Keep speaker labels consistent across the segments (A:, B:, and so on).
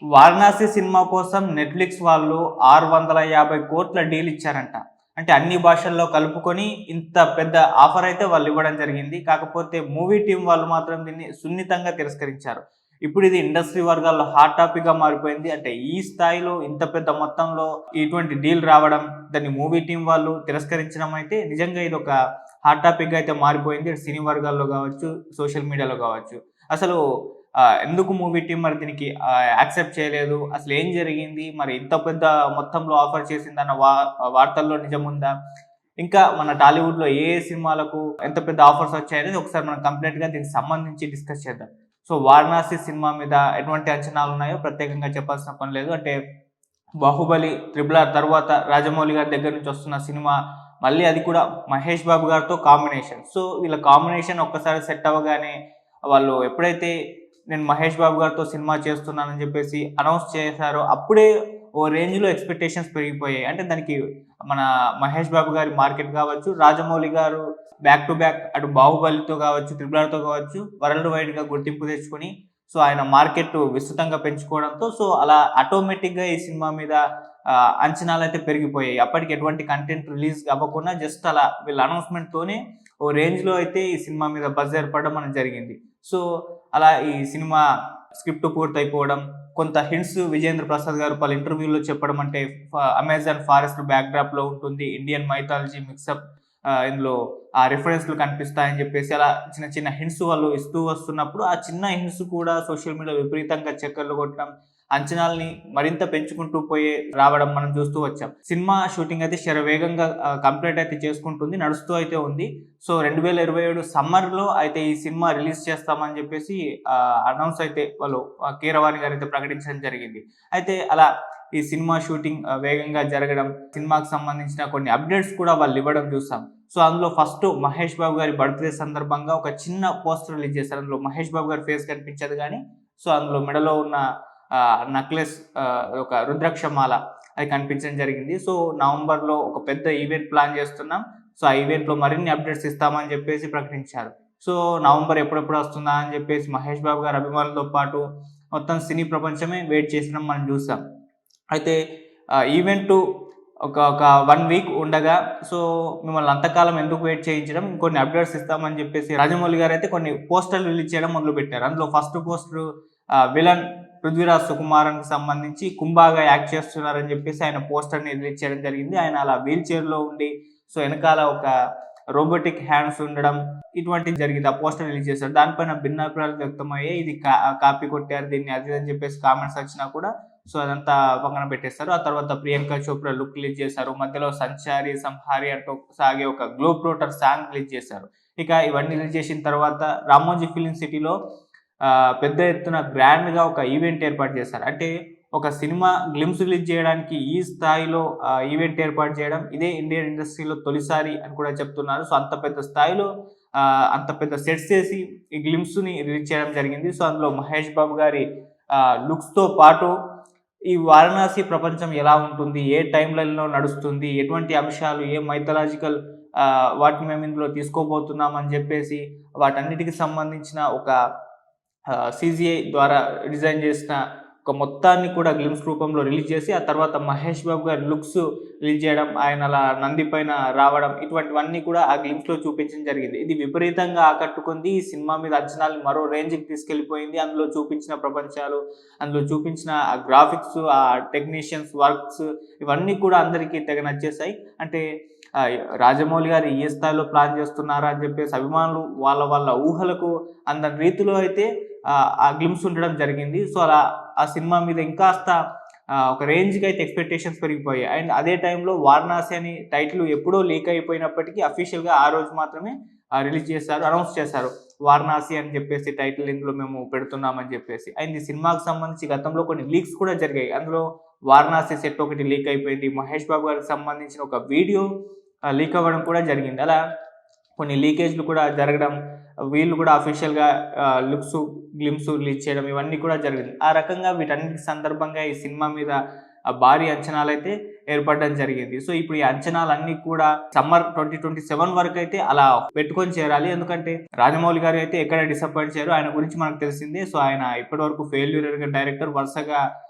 A: Varanasi cinema కోసం Netflix వాళ్ళు 650 కోట్ల డీల్ ఇచ్చారంట. అంటే అన్ని భాషల్లో కలుపుకొని ఇంత పెద్ద ఆఫర్ అయితే వాళ్ళు ఇవ్వడం జరిగింది. కాకపోతే మూవీ టీమ్ వాళ్ళు మాత్రం దీన్ని సున్నితంగా తిరస్కరించారు. ఇప్పుడు ఇది ఇండస్ట్రీ వర్గాల్లో హాట్ టాపిక్‌గా మారిపోయింది. అంటే ఈ స్థాయిలో ఇంత పెద్ద మొత్తంలో ఇటువంటి డీల్ రావడం, దాన్ని మూవీ టీమ్ వాళ్ళు తిరస్కరించడం అయితే నిజంగా ఇదొక హాట్ టాపిక్‌గా అయితే మారిపోయింది. సినీ వర్గాల్లో గావచ్చు, సోషల్ మీడియాలో గావచ్చు. అసలు ఎందుకు మూవీ టీమ్ మరి దీనికి యాక్సెప్ట్ చేయలేదు? అసలేం జరిగింది? మరి ఇంత పెద్ద మొత్తంలో ఆఫర్ చేసిందన్న వార్తల్లో నిజముందా? ఇంకా మన టాలీవుడ్‌లో ఏ ఏ సినిమాలకు ఎంత పెద్ద ఆఫర్స్ వచ్చాయనేది ఒకసారి మనం కంప్లీట్‌గా దీనికి సంబంధించి డిస్కస్ చేద్దాం. సో 'వారణాసి' సినిమా మీద ఎటువంటి అంచనాలున్నాయో ప్రత్యేకంగా చెప్పాల్సిన పని లేదు. అంటే 'బాహుబలి', 'త్రిబుల్ ఆర్' తర్వాత రాజమౌళి గారి దగ్గర నుంచి వస్తున్న సినిమా మళ్ళీ అది కూడా మహేష్ బాబు గారితో కాంబినేషన్. సో వీళ్ళ కాంబినేషన్ ఒక్కసారి సెట్ అవ్వగానే వాళ్ళు ఎప్పుడైతే నేను మహేష్ బాబు గారితో సినిమా చేస్తున్నానని చెప్పేసి అనౌన్స్ చేశారో అప్పుడే ఓ రేంజ్‌లో ఎక్స్‌పెక్టేషన్స్ పెరిగిపోయాయి. అంటే దానికి మన మహేష్ బాబు గారి మార్కెట్ కావచ్చు, రాజమౌళి గారు బ్యాక్ టు బ్యాక్ అటు 'బాహుబలి'తో కావచ్చు, 'త్రిబుల్ ఆర్'తో కావచ్చు వరల్డ్ వైడ్‌గా గుర్తింపు తెచ్చుకొని సో ఆయన మార్కెట్ విస్తృతంగా పెంచుకోవడంతో సో అలా ఆటోమేటిక్‌గా ఈ సినిమా మీద అంచనాలైతే పెరిగిపోయాయి. అప్పటికి ఎటువంటి కంటెంట్ రిలీజ్ అవ్వకుండా జస్ట్ అలా వీళ్ళ అనౌన్స్‌మెంట్‌తోనే ఓ రేంజ్‌లో అయితే ఈ సినిమా మీద బజ్ ఏర్పడడం అనేది జరిగింది. సో అలా ఈ సినిమా స్క్రిప్ట్ పూర్తయిపోవడం, కొంత హింట్స్ విజేంద్ర ప్రసాద్ గారు పలు ఇంటర్వ్యూలో చెప్పడం అంటే అమెజాన్ ఫారెస్ట్ బ్యాక్‌డ్రాప్‌లో ఉంటుంది. ఇండియన్ మైథాలజీ మిక్సప్ ఇందులో ఆ రిఫరెన్స్‌లు కనిపిస్తాయని చెప్పేసి అలా చిన్న చిన్న హింట్స్ వాళ్ళు ఇస్తూ వస్తున్నప్పుడు, ఆ చిన్న హింట్స్ కూడా సోషల్ మీడియాలో విపరీతంగా చక్కర్లు కొట్టడం, అంచనాల్ని మరింత పెంచుకుంటూ రావడం మనం చూస్తూ వచ్చాం. సినిమా షూటింగ్ అయితే శరవేగంగా కంప్లీట్ అయితే చేసుకుంటుంది. నడుస్తూ అయితే ఉంది. సో 2027 సమ్మర్‌లో అయితే ఈ సినిమా రిలీజ్ చేస్తామని చెప్పేసి అనౌన్స్ అయితే వాళ్ళు కీరవాణి గారైతే ప్రకటించడం జరిగింది. అయితే అలా ఈ సినిమా షూటింగ్ వేగంగా జరగడం, సినిమాకి సంబంధించిన కొన్ని అప్డేట్స్ కూడా వాళ్ళు ఇవ్వడం చూసాం. సో అందులో ఫస్ట్ మహేష్ బాబు గారి బర్త్‌డే సందర్భంగా ఒక చిన్న పోస్టర్ రిలీజ్ చేశారు. అందులో మహేష్ బాబు గారి ఫేస్ కనిపించదు గానీ, సో అందులో మెడలో ఉన్న నెక్లెస్ ఒక రుద్రాక్ష మాల అది కనిపించడం జరిగింది. సో నవంబర్‌లో ఒక పెద్ద ఈవెంట్ ప్లాన్ చేస్తున్నాం. సో ఆ ఈవెంట్‌లో మరిన్ని అప్డేట్స్ ఇస్తామని చెప్పేసి ప్రకటించారు. సో నవంబర్ ఎప్పుడెప్పుడు వస్తుందా అని చెప్పేసి మహేష్ బాబు గారి అభిమానులతో పాటు మొత్తం సినీ ప్రపంచమే వెయిట్ చేసడం మనం చూసాం. అయితే ఈవెంటు ఒక 1 వీక్ ఉండగా సో మిమ్మల్ని అంతకాలం ఎందుకు వెయిట్ చేయించడం, ఇంకొన్ని అప్డేట్స్ ఇస్తామని చెప్పేసి రాజమౌళి గారైతే కొన్ని పోస్టర్‌లు రిలీజ్ చేయడం మొదలుపెట్టారు. అందులో ఫస్ట్ పోస్టరు విలన్ 'పృథ్వీరాజ్ సుకుమారన్‌కి' సంబంధించి కుంభాగా యాక్ట్ చేస్తున్నారని చెప్పేసి ఆయన పోస్టర్‌ని రిలీజ్ చేయడం జరిగింది. ఆయన అలా వీల్ చైర్‌లో ఉండి సో ఎనకాల ఒక రోబోటిక్ హ్యాండ్స్ ఉండడం ఇటువంటివి జరిగింది. ఆ పోస్టర్ రిలీజ్ చేశారు. దానిపైన భిన్నాభిప్రాయాలు వ్యక్తమయ్యాయి. ఇది కాపీ కొట్టారు దీన్ని అది అని చెప్పేసి కామెంట్స్ వచ్చినా కూడా సో అదంతా పక్కన పెట్టేస్తారు. ఆ తర్వాత ప్రియాంక చోప్రా లుక్ రిలీజ్ చేశారు. మధ్యలో 'సంచారి సంహారి' అంటూ సాగే ఒక గ్లోబ్ ట్రోటర్ సాంగ్ రిలీజ్ చేశారు. ఇక ఇవన్నీ రిలీజ్ చేసిన తర్వాత రామోజీ ఫిల్మ్ సిటీలో పెద్ద ఎత్తున గ్రాండ్‌గా ఒక ఈవెంట్ ఏర్పాటు చేశారు. అంటే ఒక సినిమా గ్లింప్స్ రిలీజ్ చేయడానికి ఈ స్థాయిలో ఈవెంట్ ఏర్పాటు చేయడం ఇదే ఇండియన్ ఇండస్ట్రీలో తొలిసారి అని కూడా చెప్తున్నారు. సో అంత పెద్ద స్థాయిలో అంత పెద్ద సెట్స్ ఏసి ఈ గ్లింప్స్‌ని రిలీజ్ చేయడం జరిగింది. సో అందులో మహేష్ బాబు గారి లుక్స్‌తో పాటు ఈ వారణాసి ప్రపంచం ఎలా ఉంటుంది? ఏ టైమ్ లైన్‌లో నడుస్తుంది? ఎటువంటి అంశాలు, ఏ మైథలాజికల్ వాటిని మేము ఇందులో తీసుకోబోతున్నాం అని జెప్పేసి వాటన్నిటికి సంబంధించిన ఒక సీజీఐ ద్వారా డిజైన్ చేసిన ఒక మొత్తాన్ని కూడా గ్లింప్స్ రూపంలో రిలీజ్ చేసి, ఆ తర్వాత మహేష్ బాబు గారి లుక్స్ రిలీజ్ చేయడం, ఆయన అలా నంది పైన రావడం, ఇటువంటివన్నీ కూడా ఆ గ్లింప్స్‌లో చూపించడం జరిగింది. ఇది విపరీతంగా ఆకట్టుకుంది. ఈ సినిమా మీద అంచనాలు మరో రేంజ్‌కి తీసుకెళ్ళిపోయింది. అందులో చూపించిన ప్రపంచాలు, అందులో చూపించిన ఆ గ్రాఫిక్స్, ఆ టెక్నీషియన్స్ వర్క్స్ ఇవన్నీ కూడా అందరికీ తెగ నచ్చేసాయి. అంటే రాజమౌళి గారు ఏ స్థాయిలో ప్లాన్ చేస్తున్నారా అని చెప్పేసి అభిమానులు వాళ్ళ ఊహలకు అందని రీతిలో అయితే ఆ గ్లింప్స్ ఉండడం జరిగింది. సో అలా ఆ సినిమా మీద ఇంకాస్త ఒక రేంజ్‌కి అయితే ఎక్స్‌పెక్టేషన్స్ పెరిగిపోయాయి. అండ్ అదే టైంలో 'వారణాసి' అని టైటిల్ ఎప్పుడో లీక్ అయిపోయినప్పటికీ అఫీషియల్‌గా ఆ రోజు మాత్రమే రిలీజ్ చేశారు. అనౌన్స్ చేశారు. 'వారణాసి' అని చెప్పేసి టైటిల్ ఇందులో మేము పెడుతున్నామని చెప్పేసి. అండ్ ఈ సినిమాకి సంబంధించి గతంలో కొన్ని లీక్స్ కూడా జరిగాయి. అందులో 'వారణాసి' సెట్ ఒకటి లీక్ అయిపోయింది. మహేష్ బాబు గారికి సంబంధించిన ఒక వీడియో లీక్ అవ్వడం కూడా జరిగింది. అలా కొన్ని లీకేజ్‌లు కూడా జరగడం, వీళ్ళు కూడా అఫీషియల్‌గా గ్లింప్స్ రిలీజ్ చేయడం ఇవన్నీ కూడా జరిగింది. ఆ రకంగా వీటన్నిటి సందర్భంగా ఈ సినిమా మీద భారీ అంచనాలైతే ఏర్పడడం జరిగింది. సో, ఇప్పుడు ఈ అంచనాలన్నీ కూడా సమ్మర్ 2027 వరకైతే అలా పెట్టుకొని చేరాలి. ఎందుకంటే రాజమౌళి గారు అయితే ఎక్కడ డిసప్పాయింట్ చేయరు. ఆయన గురించి మనకు తెలిసిందే. సో, ఆయన ఇప్పటివరకు ఫెయిల్యూర్ డైరెక్టర్ వరుసగా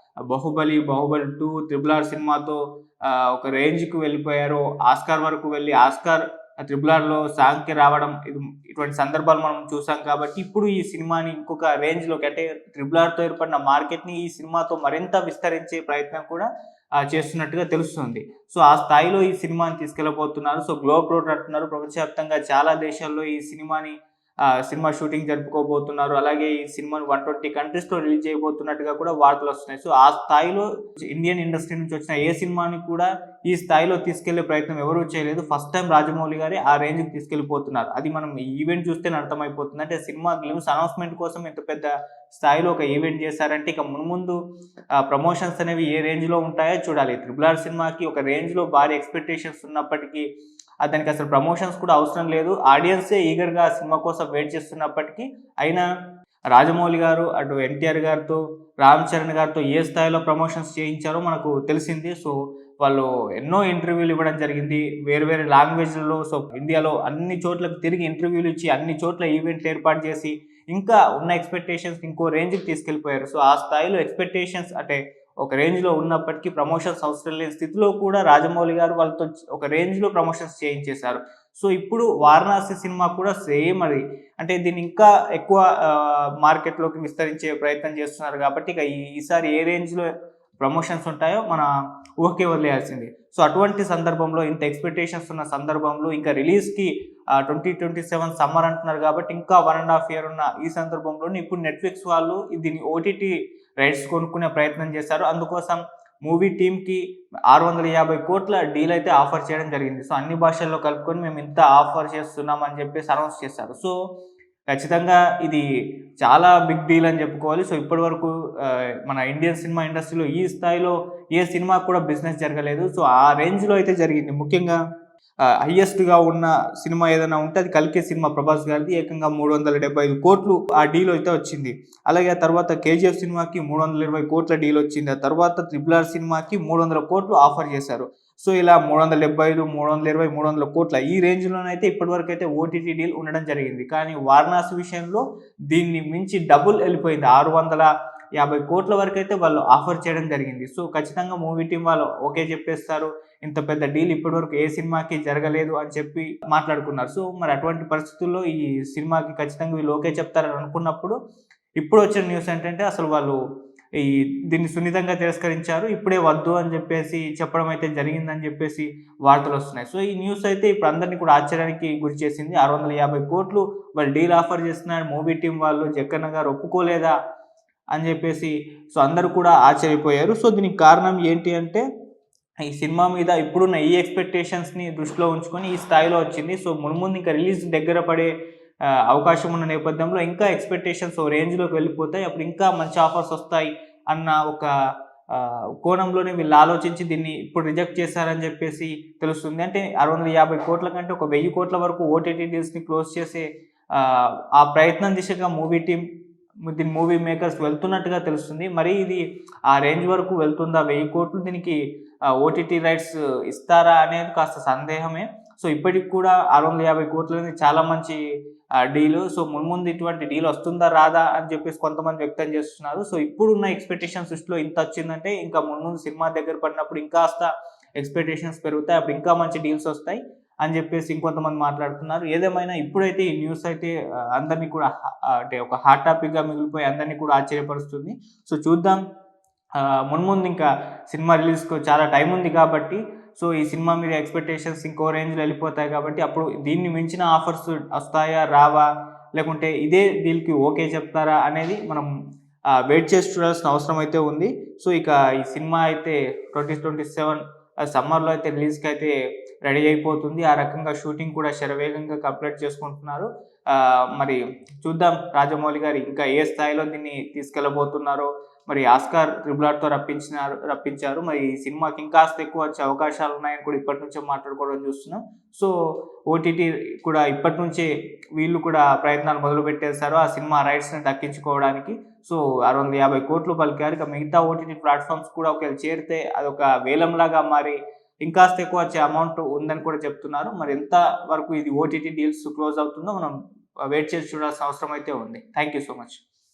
A: బాహుబలి 2, త్రిబుల్ ఆర్ సినిమాతో ఒక రేంజ్‌కి వెళ్ళిపోయారు. ఆస్కార్ వరకు వెళ్ళి ఆస్కార్ త్రిబుల్ ఆర్‌లో సాంగ్‌కి రావడం ఇటువంటి సందర్భాలు మనం చూసాం కాబట్టి, ఇప్పుడు ఈ సినిమాని ఇంకొక రేంజ్‌లోకి అంటే త్రిబుల్ ఆర్‌తో ఏర్పడిన మార్కెట్‌ని ఈ సినిమాతో మరింత విస్తరించే ప్రయత్నం కూడా చేస్తున్నట్టుగా తెలుస్తుంది. సో, ఆ స్థాయిలో ఈ సినిమాని తీసుకెళ్ళబోతున్నారు. సో, గ్లోబ్ ట్రోటర్ అంటున్నారు. ప్రపంచవ్యాప్తంగా చాలా దేశాల్లో ఈ సినిమా షూటింగ్ జరుపుకోబోతున్నారు. అలాగే ఈ సినిమాను 120 కంట్రీస్‌లో రిలీజ్ చేయబోతున్నట్టుగా కూడా వార్తలొస్తున్నాయి. సో, ఆ స్థాయిలో ఇండియన్ ఇండస్ట్రీ నుంచి వచ్చిన ఏ సినిమాని కూడా ఈ స్థాయిలో తీసుకెళ్లే ప్రయత్నం ఎవరు చేయలేదు. ఫస్ట్ టైమ్ రాజమౌళి గారే ఆ రేంజ్‌కి తీసుకెళ్ళిపోతున్నారు. అది మనం ఈ ఈవెంట్ చూస్తేనే అర్థమైపోతుంది. అంటే సినిమా గ్లిమ్స్ అనౌన్స్‌మెంట్ కోసం ఇంత పెద్ద స్థాయిలో ఒక ఈవెంట్ చేశారంటే ఇక మున్ముందు ప్రమోషన్స్ అనేవి ఏ రేంజ్‌లో ఉంటాయో చూడాలి. 'ట్రిపుల్ ఆర్' సినిమాకి ఒక రేంజ్‌లో భారీ ఎక్స్‌పెక్టేషన్స్ ఉన్నప్పటికీ దానికి అసలు ప్రమోషన్స్ కూడా అవసరం లేదు. ఆడియన్సే ఈగర్‌గా ఆ సినిమా కోసం వెయిట్ చేస్తున్నప్పటికీ, అయినా రాజమౌళి గారు అటు ఎన్టీఆర్ గారితో, రామ్ చరణ్ గారితో ఏ స్థాయిలో ప్రమోషన్స్ చేయించారో మనకు తెలిసింది. సో, వాళ్ళు ఎన్నో ఇంటర్వ్యూలు ఇవ్వడం జరిగింది. వేరు వేరు లాంగ్వేజ్‌లలో సో, ఇండియాలో అన్ని చోట్లకు తిరిగి ఇంటర్వ్యూలు ఇచ్చి, అన్ని చోట్ల ఈవెంట్లు ఏర్పాటు చేసి, ఇంకా ఉన్న ఎక్స్‌పెక్టేషన్స్‌ని ఇంకో రేంజ్‌కి తీసుకెళ్ళిపోయారు. సో, ఆ స్థాయిలో ఎక్స్‌పెక్టేషన్స్ అంటే ఒక రేంజ్‌లో ఉన్నప్పటికీ ప్రమోషన్స్ అవసరం లేని స్థితిలో కూడా రాజమౌళి గారు వాళ్ళతో ఒక రేంజ్‌లో ప్రమోషన్స్ చేయించేశారు. సో, ఇప్పుడు 'వారణాసి' సినిమా కూడా సేమ్ అది. అంటే దీన్ని ఇంకా ఎక్కువ మార్కెట్‌లోకి విస్తరించే ప్రయత్నం చేస్తున్నారు కాబట్టి ఇక ఈసారి ఏ రేంజ్‌లో ప్రమోషన్స్ ఉంటాయో మన ఊహకే వదిలేయాల్సిందే. సో, అటువంటి సందర్భంలో ఇంత ఎక్స్‌పెక్టేషన్స్ ఉన్న సందర్భంలో ఇంకా రిలీజ్‌కి 2027 సమ్మర్ అంటున్నారు కాబట్టి ఇంకా 1 ½ ఇయర్ ఉన్న ఈ సందర్భంలోనే ఇప్పుడు నెట్‌ఫ్లిక్స్ వాళ్ళు దీన్ని ఓటీటీ రైట్స్ కొనుక్కునే ప్రయత్నం చేశారు. అందుకోసం మూవీ టీమ్‌కి 650,00,00,000 డీల్ అయితే ఆఫర్ చేయడం జరిగింది. సో, అన్ని భాషల్లో కలుపుకొని మేము ఇంత ఆఫర్ చేస్తున్నాం అని చెప్పేసి అనౌన్స్ చేశారు. సో, ఖచ్చితంగా ఇది చాలా బిగ్ డీల్ అని చెప్పుకోవాలి. సో, ఇప్పటివరకు మన ఇండియన్ సినిమా ఇండస్ట్రీలో ఈ స్థాయిలో ఏ సినిమాకి కూడా బిజినెస్ జరగలేదు. సో, ఆ రేంజ్‌లో అయితే జరిగింది. ముఖ్యంగా హైయెస్ట్‌గా ఉన్న సినిమా ఏదైనా ఉంటే అది 'కల్కి' సినిమా ప్రభాస్ గారిది. ఏకంగా 375,00,00,000 ఆ డీల్ అయితే వచ్చింది. అలాగే ఆ తర్వాత 'కేజీఎఫ్' సినిమాకి 320,00,00,000 డీల్ వచ్చింది. ఆ తర్వాత 'ట్రిపుల్ ఆర్' సినిమాకి 300,00,00,000 ఆఫర్ చేశారు. సో, ఇలా 375, 320, 300,00,00,000 ఈ రేంజ్‌లోనైతే ఇప్పటివరకైతే ఓటీటీ డీల్ ఉండడం జరిగింది. కానీ 'వారణాసి' విషయంలో దీన్ని మించి డబుల్ ఎళ్ళిపోయింది. 650,00,00,000 వరకైతే వాళ్ళు ఆఫర్ చేయడం జరిగింది. సో, ఖచ్చితంగా మూవీ టీమ్ వాళ్ళు ఓకే చెప్పేస్తారు. ఇంత పెద్ద డీల్ ఇప్పటివరకు ఏ సినిమాకి జరగలేదు అని చెప్పి మాట్లాడుకున్నారు. సో, మరి అటువంటి పరిస్థితుల్లో ఈ సినిమాకి ఖచ్చితంగా వీళ్ళు ఓకే చెప్తారని అనుకున్నప్పుడు, ఇప్పుడు వచ్చిన న్యూస్ ఏంటంటే అసలు వాళ్ళు ఈ దీన్ని సున్నితంగా తిరస్కరించారు. ఇప్పుడే వద్దు అని చెప్పేసి చెప్పడం అయితే జరిగిందని చెప్పేసి వార్తలొస్తున్నాయి. సో, ఈ న్యూస్ అయితే ఇప్పుడు అందరిని కూడా ఆశ్చర్యానికి గురిచేసింది. 650,00,00,000 వాళ్ళు డీల్ ఆఫర్ చేస్తున్నారు. మూవీ టీమ్ వాళ్ళు జక్కన్న గారు ఒప్పుకోలేదా అని చెప్పేసి సో, అందరూ కూడా ఆశ్చర్యపోయారు. సో, దీనికి కారణం ఏంటి అంటే ఈ సినిమా మీద ఇప్పుడున్న ఈ ఎక్స్‌పెక్టేషన్స్‌ని దృష్టిలో ఉంచుకొని ఈ స్థాయిలో వచ్చింది. సో, మున్ముందు ఇంకా రిలీజ్ దగ్గర పడే అవకాశం ఉన్న నేపథ్యంలో ఇంకా ఎక్స్‌పెక్టేషన్స్ ఓ రేంజ్‌లోకి వెళ్ళిపోతాయి. అప్పుడు ఇంకా మంచి ఆఫర్స్ వస్తాయి అన్న ఒక కోణంలోనే వీళ్ళు ఆలోచించి దీన్ని ఇప్పుడు రిజెక్ట్ చేశారని చెప్పేసి తెలుస్తుంది. అంటే 650,00,00,000 కంటే ఒక 1000,00,00,000 వరకు ఓటీటీ డీల్స్‌ని క్లోజ్ చేసే ఆ ప్రయత్నం దిశగా మూవీ మేకర్స్ వెళ్తున్నట్టుగా తెలుస్తుంది. మరి ఇది ఆ రేంజ్ వరకు వెళ్తుందా? 1000,00,00,000 దీనికి ఓటీటీ రైట్స్ ఇస్తారా అనేది కాస్త సందేహమే. సో, ఇప్పటికి కూడా 650,00,00,000 అనేది చాలా మంచి డీలు. సో, మున్ముందు ఇటువంటి డీల్ వస్తుందా? రాదా? అని చెప్పేసి కొంతమంది వ్యక్తం చేస్తున్నారు. సో, ఇప్పుడున్న ఎక్స్‌పెక్టేషన్స్ దృష్టిలో ఇంతొచ్చిందంటే ఇంకా మున్ముందు సినిమా దగ్గర పడినప్పుడు ఇంకాస్త ఎక్స్‌పెక్టేషన్స్ పెరుగుతాయి. అప్పుడు ఇంకా మంచి డీల్స్ వస్తాయి అని చెప్పేసి ఇంకొంతమంది మాట్లాడుతున్నారు. ఏదేమైనా ఇప్పుడైతే ఈ న్యూస్ అయితే అందరిని కూడా అంటే ఒక హాట్ టాపిక్‌గా మిగిలిపోయి అందరిని కూడా ఆశ్చర్యపరుస్తుంది. సో, చూద్దాం. మున్ముందు ఇంకా సినిమా రిలీజ్‌కు చాలా టైం ఉంది కాబట్టి, సో, ఈ సినిమా మీద ఎక్స్‌పెక్టేషన్స్ ఇంకో రేంజ్‌లో ఎళ్ళిపోతాయి కాబట్టి, అప్పుడు దీన్ని మించిన ఆఫర్స్ వస్తాయా? రావా? లేకుంటే ఇదే డీల్‌కి ఓకే చెప్తారా? అనేది మనం వెయిట్ చేసి చూడాల్సిన అవసరం అయితే ఉంది. సో, ఇక ఈ సినిమా అయితే 2027 సమ్మర్‌లో అయితే రిలీజ్‌కైతే రెడీ అయిపోతుంది. ఆ రకంగా షూటింగ్ కూడా శరవేగంగా కంప్లీట్ చేసుకుంటున్నారు. మరి చూద్దాం రాజమౌళి గారు ఇంకా ఏ స్థాయిలో దీన్ని తీసుకెళ్ళబోతున్నారో. మరి ఆస్కార్ ట్రిపుల్ ఆర్‌తో రప్పించారు. మరి ఈ సినిమాకి ఇంకాస్త ఎక్కువ వచ్చే అవకాశాలున్నాయని కూడా ఇప్పటి నుంచే మాట్లాడుకోవడం చూస్తున్నాం. సో, ఓటీటీ కూడా ఇప్పటి నుంచే వీళ్ళు కూడా ప్రయత్నాలు మొదలుపెట్టేశారు. ఆ సినిమా రైట్స్‌ని దక్కించుకోవడానికి. సో, 650,00,00,000 పలికారు. ఇక మిగతా ఓటీటీ ప్లాట్‌ఫార్మ్స్ కూడా ఒకవేళ చేరితే అదొక వేలంలాగా మారి ఇంకాస్త ఎక్కువ వచ్చే అమౌంట్ ఉందని కూడా చెప్తున్నారు. మరి ఎంత వరకు ఇది ఓటీటీ డీల్స్ క్లోజ్ అవుతుందో మనం వెయిట్ చేసి చూడాల్సిన అవసరం అయితే ఉంది. Thank you so much.